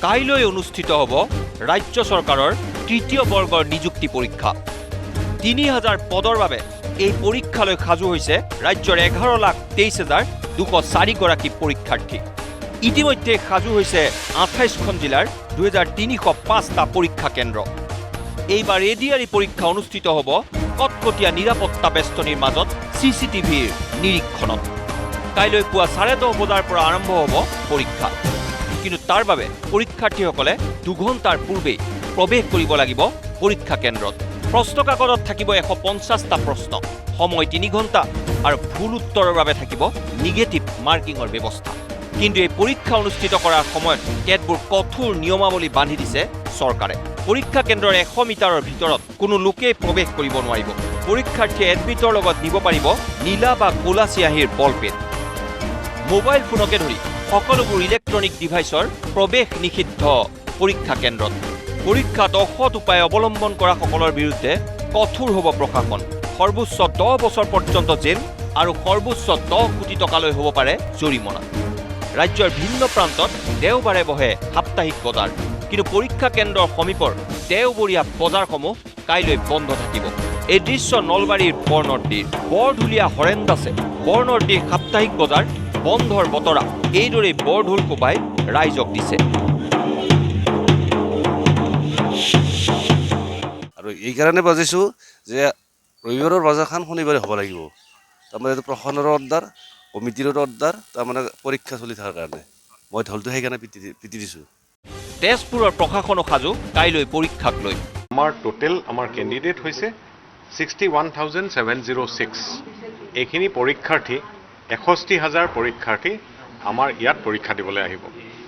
কাইলৈ অনুষ্ঠিত হ'ব ৰাজ্য চৰকাৰৰ তৃতীয় বৰ্গৰ নিযুক্তি পৰীক্ষা। ৩,০০০ পদৰ বাবে এই পৰীক্ষালৈ সাজু হৈছে ৰাজ্যৰ 11,23,204 গৰাকী পৰীক্ষাৰ্থী। ইতিমধ্যে সাজু হৈছে 28খন জিলাৰ 2,305টা পৰীক্ষা কেন্দ্ৰ। এইবাৰ এডিআৰই পৰীক্ষা অনুষ্ঠিত হ'ব কটকটীয়া নিৰাপত্তা বেষ্টনীৰ মাজত CCTVৰ নিৰীক্ষণত। কাইলৈ পুৱা 10:30 বজাৰ পৰা আৰম্ভ হ'ব পৰীক্ষা। কিন্তু তাৰ বাবে পৰীক্ষাৰ্থীসকলে 2 ঘণ্টাৰ পূৰ্বেই প্ৰৱেশ কৰিব লাগিব পৰীক্ষা কেন্দ্ৰত। প্ৰশ্ন কাকতত থাকিব 150টা প্ৰশ্ন, সময় 3 ঘণ্টা আৰু ভুল উত্তৰৰ বাবে থাকিব নিগেটিভ মাৰ্কিঙৰ ব্যৱস্থা। কিন্তু এই পৰীক্ষা অনুষ্ঠিত কৰাৰ সময়ত কেতবোৰ কঠোৰ নিয়মাৱলী বান্ধি দিছে চৰকাৰে। পৰীক্ষা কেন্দ্ৰৰ 100 মিটাৰৰ ভিতৰত কোনো লোকেই প্ৰৱেশ কৰিব নোৱাৰিব। পৰীক্ষাৰ্থীয়ে এডমিটৰ লগত নিব পাৰিব নীলা বা ক'লা চিয়াহীৰ বলপেন। মোবাইল ফোনকে ধৰি সকলোবোৰ ইলেক্ট্ৰনিক ডিভাইচৰ প্ৰৱেশ নিষিদ্ধ পৰীক্ষা কেন্দ্ৰত। পৰীক্ষাত অসৎ উপায় অৱলম্বন কৰা সকলৰ বিৰুদ্ধে কঠোৰ হ'ব প্ৰশাসন। সৰ্বোচ্চ 10 বছৰ পৰ্যন্ত জেল আৰু সৰ্বোচ্চ 10 কোটি টকালৈ হ'ব পাৰে জৰিমনা। ৰাজ্যৰ ভিন্ন প্ৰান্তত দেওবাৰে বহে সাপ্তাহিক বজাৰ, কিন্তু পৰীক্ষা কেন্দ্ৰৰ সমীপৰ দেওবৰীয়া বজাৰসমূহ কাইলৈ বন্ধ থাকিব। এই দৃশ্য নলবাৰীৰ বৰনদীৰ বৰঢুলীয়া হৰেন্দাছে বৰনদীৰ সাপ্তাহিক বজাৰ বন্ধৰ বতৰা এইদৰেই বৰঢোল কোবাই ৰাইজক দিছে। আৰু এইকাৰণে বাজিছোঁ যে ৰবিবাৰৰ বজাৰখন শনিবাৰে হ'ব লাগিব। তাৰমানে এইটো প্ৰশাসনৰ অৰ্ডাৰ, কমিটিৰ অৰ্ডাৰ, তাৰমানে পৰীক্ষা চলি থকাৰ কাৰণে মই ঢোলটো সেইকাৰণে পিটি দিছোঁ। তেজপুৰৰ প্ৰশাসনো সাজু কাইলৈ পৰীক্ষাক লৈ। আমাৰ কেণ্ডিডেট হৈছে 61,706। এইখিনি পৰীক্ষাৰ্থী 61,000 পৰীক্ষাৰ্থী আমাৰ ইয়াত পৰীক্ষা দিবলৈ আহিব।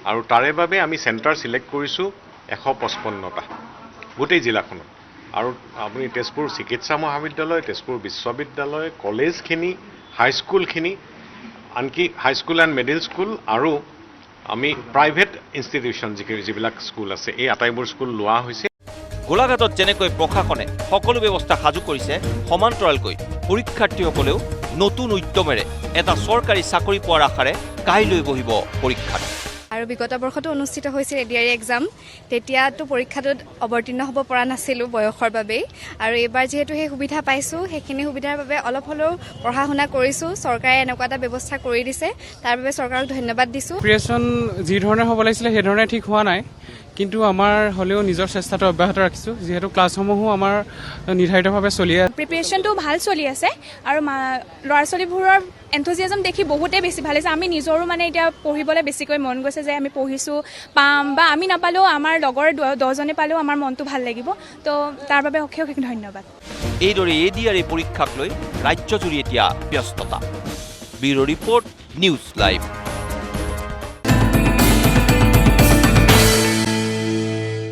আৰু তাৰে বাবে আমি চেণ্টাৰ চিলেক্ট কৰিছোঁ 155টা গোটেই জিলাখনত। আৰু আপুনি তেজপুৰ চিকিৎসা মহাবিদ্যালয়, তেজপুৰ বিশ্ববিদ্যালয়, কলেজখিনি, হাইস্কুলখিনি, আনকি হাইস্কুল এণ্ড মিডিল স্কুল আৰু আমি প্ৰাইভেট ইনষ্টিটিউশ্যন যিবিলাক স্কুল আছে, এই আটাইবোৰ স্কুল লোৱা হৈছে। গোলাঘাটত যেনেকৈ প্ৰশাসনে সকলো ব্যৱস্থা সাজু কৰিছে, সমান্তৰালকৈ পৰীক্ষাৰ্থীসকলেও নতুন উদ্যমেৰে এটা চৰকাৰী চাকৰি পোৱাৰ আশাৰে কাইলৈ বহিব পৰীক্ষাত। আৰু বিগত বৰ্ষতো অনুষ্ঠিত হৈছিল এডিআৰই এক্সাম, তেতিয়াতো পৰীক্ষাটোত অৱতীৰ্ণ হ'ব পৰা নাছিলোঁ বয়সৰ বাবেই। আৰু এইবাৰ যিহেতু সেই সুবিধা পাইছোঁ, সেইখিনি সুবিধাৰ বাবে অলপ হ'লেও পঢ়া শুনা কৰিছোঁ। চৰকাৰে এনেকুৱা এটা ব্যৱস্থা কৰি দিছে, তাৰ বাবে চৰকাৰক ধন্যবাদ দিছোঁ। প্ৰিপাৰেশ্যন যি ধৰণে হ'ব লাগিছিলে সেইধৰণে ঠিক হোৱা নাই, কিন্তু আমাৰ হ'লেও নিজৰ চেষ্টাটো অব্যাহত ৰাখিছোঁ, যিহেতু ক্লাছসমূহো আমাৰ নিৰ্ধাৰিতভাৱে চলি আছে। প্ৰিপাৰেশ্যনটো ভাল চলি আছে আৰু ল'ৰা ছোৱালীবোৰৰ এনথুজিয়াজম দেখি বহুতেই বেছি ভাল হৈছে। আমি নিজৰো মানে এতিয়া পঢ়িবলৈ বেছিকৈ মন গৈছে যে আমি পঢ়িছোঁ, পাম বা আমি নাপালেও আমাৰ লগৰ 10জনে পালেও আমাৰ মনটো ভাল লাগিব। তো তাৰ বাবে অশেষ ধন্যবাদ। এইদৰে এডিআৰই পৰীক্ষাক লৈ ৰাজ্যজুৰি এতিয়া ব্যস্ততা। Bureau' report, news live.